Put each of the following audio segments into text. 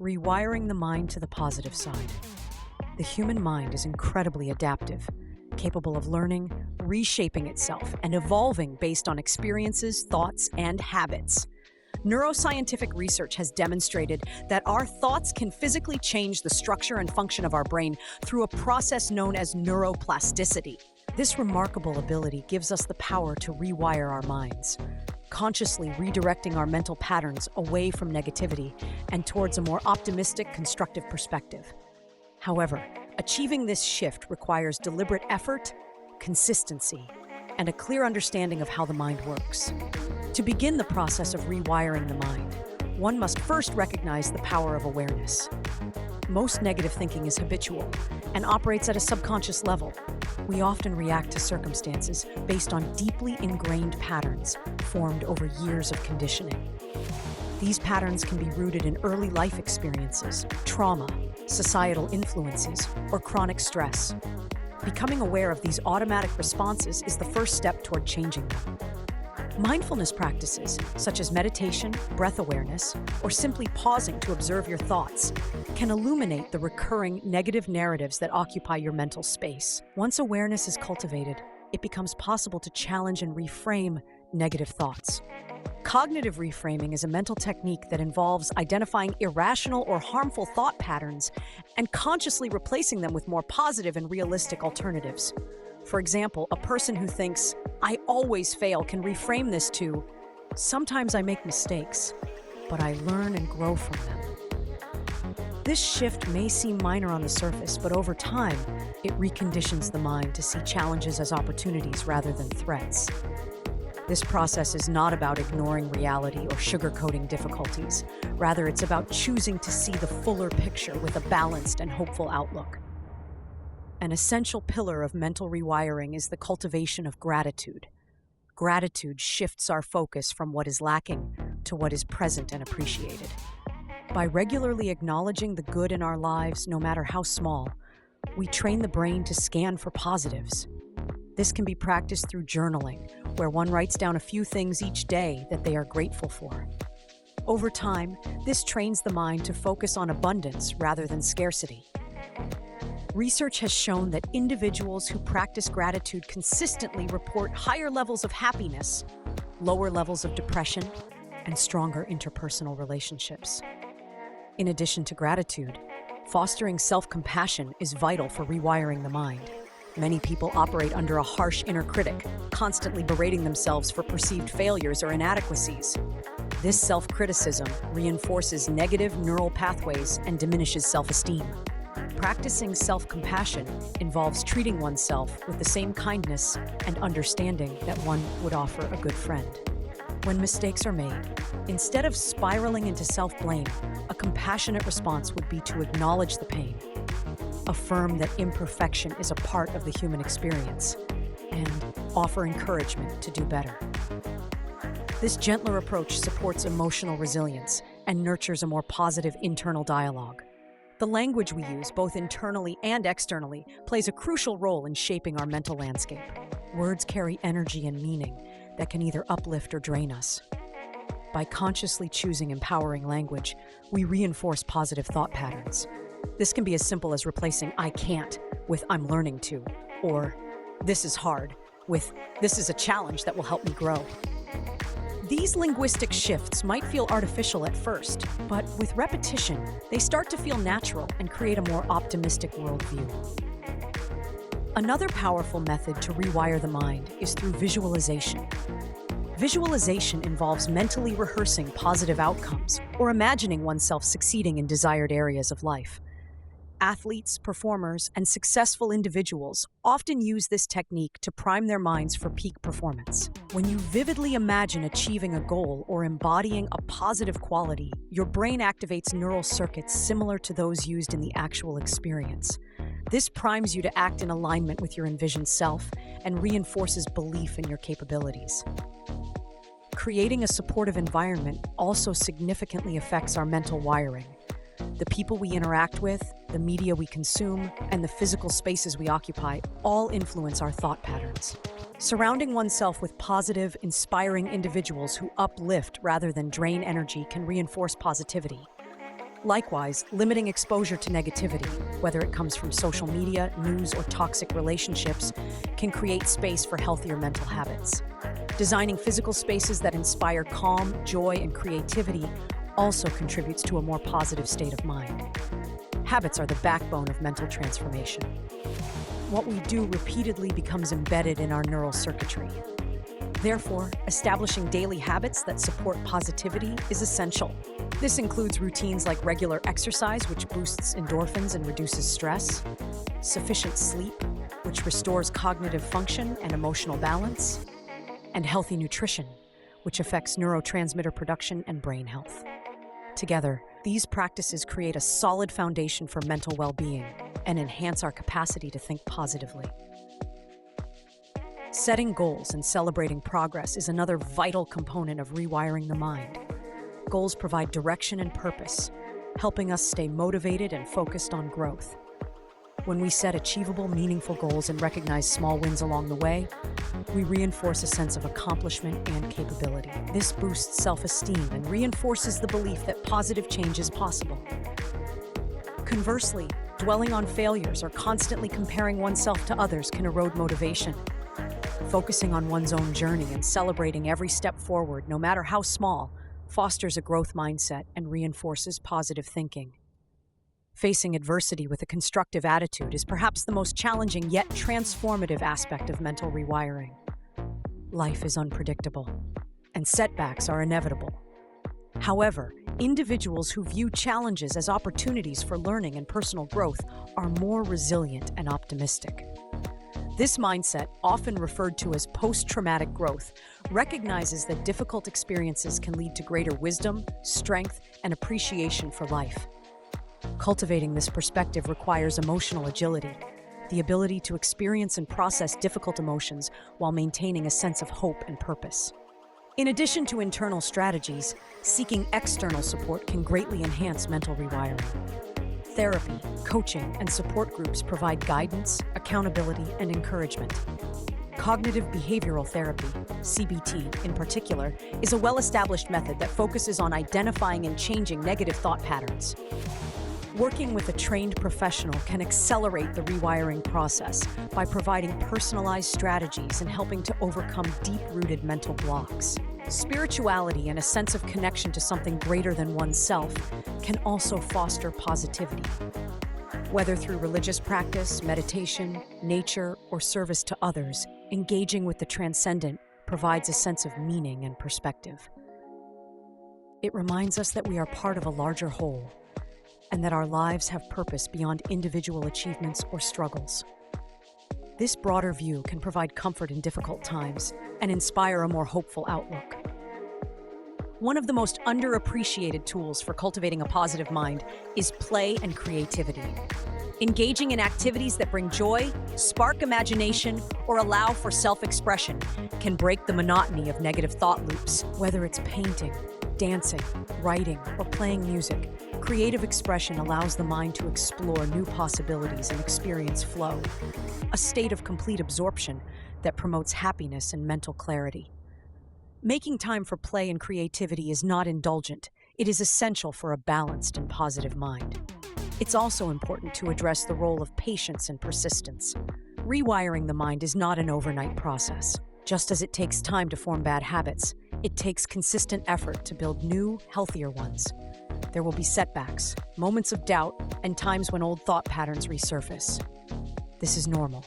Rewiring the mind to the positive side. The human mind is incredibly adaptive, capable of learning, reshaping itself, and evolving based on experiences, thoughts, and habits. Neuroscientific research has demonstrated that our thoughts can physically change the structure and function of our brain through a process known as neuroplasticity. This remarkable ability gives us the power to rewire our minds, consciously redirecting our mental patterns away from negativity and towards a more optimistic, constructive perspective. However, achieving this shift requires deliberate effort, consistency, and a clear understanding of how the mind works. To begin the process of rewiring the mind, one must first recognize the power of awareness. Most negative thinking is habitual and operates at a subconscious level. We often react to circumstances based on deeply ingrained patterns formed over years of conditioning. These patterns can be rooted in early life experiences, trauma, societal influences, or chronic stress. Becoming aware of these automatic responses is the first step toward changing them. Mindfulness practices, such as meditation, breath awareness, or simply pausing to observe your thoughts, can illuminate the recurring negative narratives that occupy your mental space. Once awareness is cultivated, it becomes possible to challenge and reframe negative thoughts. Cognitive reframing is a mental technique that involves identifying irrational or harmful thought patterns and consciously replacing them with more positive and realistic alternatives. For example, a person who thinks, "I always fail," can reframe this to, "Sometimes I make mistakes, but I learn and grow from them." This shift may seem minor on the surface, but over time, it reconditions the mind to see challenges as opportunities rather than threats. This process is not about ignoring reality or sugarcoating difficulties. Rather, it's about choosing to see the fuller picture with a balanced and hopeful outlook. An essential pillar of mental rewiring is the cultivation of gratitude. Gratitude shifts our focus from what is lacking to what is present and appreciated. By regularly acknowledging the good in our lives, no matter how small, we train the brain to scan for positives. This can be practiced through journaling, where one writes down a few things each day that they are grateful for. Over time, this trains the mind to focus on abundance rather than scarcity. Research has shown that individuals who practice gratitude consistently report higher levels of happiness, lower levels of depression, and stronger interpersonal relationships. In addition to gratitude, fostering self-compassion is vital for rewiring the mind. Many people operate under a harsh inner critic, constantly berating themselves for perceived failures or inadequacies. This self-criticism reinforces negative neural pathways and diminishes self-esteem. Practicing self-compassion involves treating oneself with the same kindness and understanding that one would offer a good friend. When mistakes are made, instead of spiraling into self-blame, a compassionate response would be to acknowledge the pain, affirm that imperfection is a part of the human experience, and offer encouragement to do better. This gentler approach supports emotional resilience and nurtures a more positive internal dialogue. The language we use, both internally and externally, plays a crucial role in shaping our mental landscape. Words carry energy and meaning that can either uplift or drain us. By consciously choosing empowering language, we reinforce positive thought patterns. This can be as simple as replacing "I can't" with "I'm learning to," or "This is hard" with "This is a challenge that will help me grow." These linguistic shifts might feel artificial at first, but with repetition, they start to feel natural and create a more optimistic worldview. Another powerful method to rewire the mind is through visualization. Visualization involves mentally rehearsing positive outcomes or imagining oneself succeeding in desired areas of life. Athletes, performers, and successful individuals often use this technique to prime their minds for peak performance. When you vividly imagine achieving a goal or embodying a positive quality, your brain activates neural circuits similar to those used in the actual experience. This primes you to act in alignment with your envisioned self and reinforces belief in your capabilities. Creating a supportive environment also significantly affects our mental wiring. The people we interact with, the media we consume, and the physical spaces we occupy all influence our thought patterns. Surrounding oneself with positive, inspiring individuals who uplift rather than drain energy can reinforce positivity. Likewise, limiting exposure to negativity, whether it comes from social media, news, or toxic relationships, can create space for healthier mental habits. Designing physical spaces that inspire calm, joy, and creativity also contributes to a more positive state of mind. Habits are the backbone of mental transformation. What we do repeatedly becomes embedded in our neural circuitry. Therefore, establishing daily habits that support positivity is essential. This includes routines like regular exercise, which boosts endorphins and reduces stress, sufficient sleep, which restores cognitive function and emotional balance, and healthy nutrition, which affects neurotransmitter production and brain health. Together, these practices create a solid foundation for mental well-being and enhance our capacity to think positively. Setting goals and celebrating progress is another vital component of rewiring the mind. Goals provide direction and purpose, helping us stay motivated and focused on growth. When we set achievable, meaningful goals and recognize small wins along the way, we reinforce a sense of accomplishment and capability. This boosts self-esteem and reinforces the belief that positive change is possible. Conversely, dwelling on failures or constantly comparing oneself to others can erode motivation. Focusing on one's own journey and celebrating every step forward, no matter how small, fosters a growth mindset and reinforces positive thinking. Facing adversity with a constructive attitude is perhaps the most challenging yet transformative aspect of mental rewiring. Life is unpredictable, and setbacks are inevitable. However, individuals who view challenges as opportunities for learning and personal growth are more resilient and optimistic. This mindset, often referred to as post-traumatic growth, recognizes that difficult experiences can lead to greater wisdom, strength, and appreciation for life. Cultivating this perspective requires emotional agility, the ability to experience and process difficult emotions while maintaining a sense of hope and purpose. In addition to internal strategies, seeking external support can greatly enhance mental rewiring. Therapy, coaching, and support groups provide guidance, accountability, and encouragement. Cognitive behavioral therapy, CBT in particular, is a well-established method that focuses on identifying and changing negative thought patterns. Working with a trained professional can accelerate the rewiring process by providing personalized strategies and helping to overcome deep-rooted mental blocks. Spirituality and a sense of connection to something greater than oneself can also foster positivity. Whether through religious practice, meditation, nature, or service to others, engaging with the transcendent provides a sense of meaning and perspective. It reminds us that we are part of a larger whole, and that our lives have purpose beyond individual achievements or struggles. This broader view can provide comfort in difficult times and inspire a more hopeful outlook. One of the most underappreciated tools for cultivating a positive mind is play and creativity. Engaging in activities that bring joy, spark imagination, or allow for self-expression can break the monotony of negative thought loops. Whether it's painting, dancing, writing, or playing music, creative expression allows the mind to explore new possibilities and experience flow, a state of complete absorption that promotes happiness and mental clarity. Making time for play and creativity is not indulgent. It is essential for a balanced and positive mind. It's also important to address the role of patience and persistence. Rewiring the mind is not an overnight process. Just as it takes time to form bad habits, it takes consistent effort to build new, healthier ones. There will be setbacks, moments of doubt, and times when old thought patterns resurface. This is normal.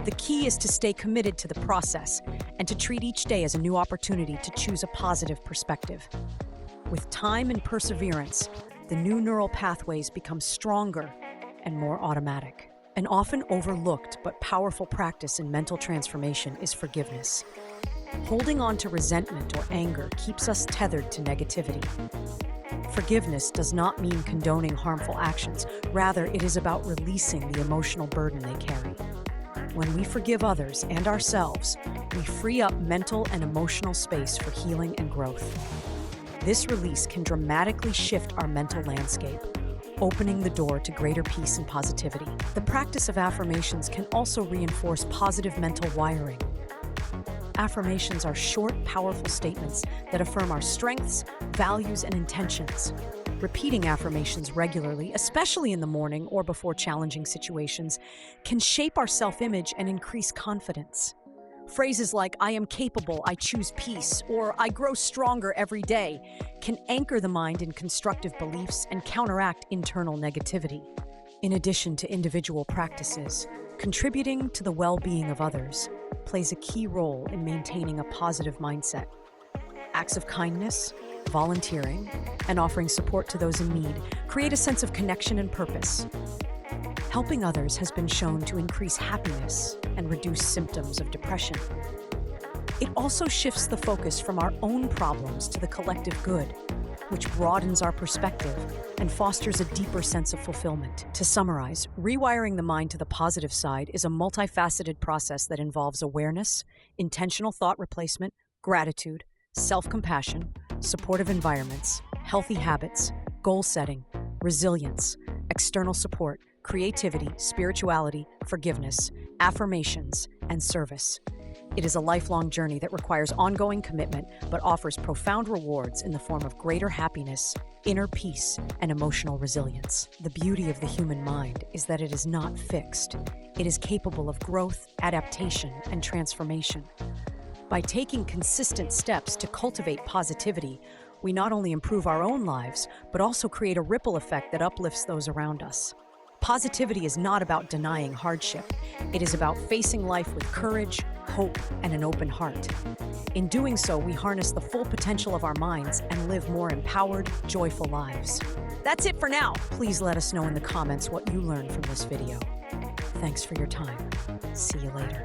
The key is to stay committed to the process and to treat each day as a new opportunity to choose a positive perspective. With time and perseverance, the new neural pathways become stronger and more automatic. An often overlooked but powerful practice in mental transformation is forgiveness. Holding on to resentment or anger keeps us tethered to negativity. Forgiveness does not mean condoning harmful actions. Rather, it is about releasing the emotional burden they carry. When we forgive others and ourselves, we free up mental and emotional space for healing and growth. This release can dramatically shift our mental landscape, opening the door to greater peace and positivity. The practice of affirmations can also reinforce positive mental wiring. Affirmations are short, powerful statements that affirm our strengths, values, and intentions. Repeating affirmations regularly, especially in the morning or before challenging situations, can shape our self-image and increase confidence. Phrases like, "I am capable, I choose peace," or "I grow stronger every day," can anchor the mind in constructive beliefs and counteract internal negativity. In addition to individual practices, contributing to the well-being of others plays a key role in maintaining a positive mindset. Acts of kindness, volunteering, and offering support to those in need create a sense of connection and purpose. Helping others has been shown to increase happiness and reduce symptoms of depression. It also shifts the focus from our own problems to the collective good, which broadens our perspective and fosters a deeper sense of fulfillment. To summarize, rewiring the mind to the positive side is a multifaceted process that involves awareness, intentional thought replacement, gratitude, self-compassion, supportive environments, healthy habits, goal setting, resilience, external support, creativity, spirituality, forgiveness, affirmations, and service. It is a lifelong journey that requires ongoing commitment, but offers profound rewards in the form of greater happiness, inner peace, and emotional resilience. The beauty of the human mind is that it is not fixed. It is capable of growth, adaptation, and transformation. By taking consistent steps to cultivate positivity, we not only improve our own lives, but also create a ripple effect that uplifts those around us. Positivity is not about denying hardship. It is about facing life with courage, hope, and an open heart. In doing so, we harness the full potential of our minds and live more empowered, joyful lives. That's it for now. Please let us know in the comments what you learned from this video. Thanks for your time. See you later.